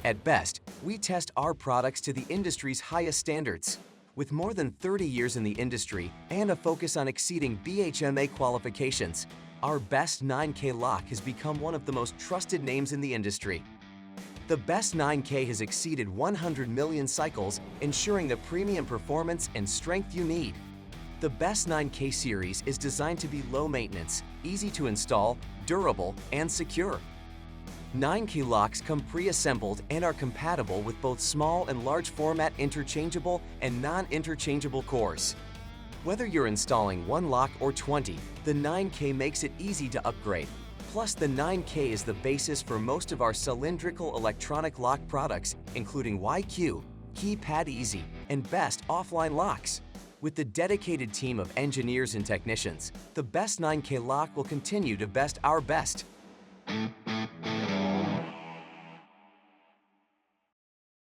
At Best, we test our products to the industry's highest standards. With more than 30 years in the industry and a focus on exceeding BHMA qualifications, our Best 9K lock has become one of the most trusted names in the industry. The Best 9K has exceeded 100 million cycles, ensuring the premium performance and strength you need. The Best 9K series is designed to be low maintenance, easy to install, durable, and secure. 9K locks come pre-assembled and are compatible with both small and large format interchangeable and non-interchangeable cores. Whether you're installing one lock or 20, the 9K makes it easy to upgrade. Plus, the 9K is the basis for most of our cylindrical electronic lock products, including YQ, Keypad Easy, and Best offline locks. With the dedicated team of engineers and technicians, the Best 9K lock will continue to best our best.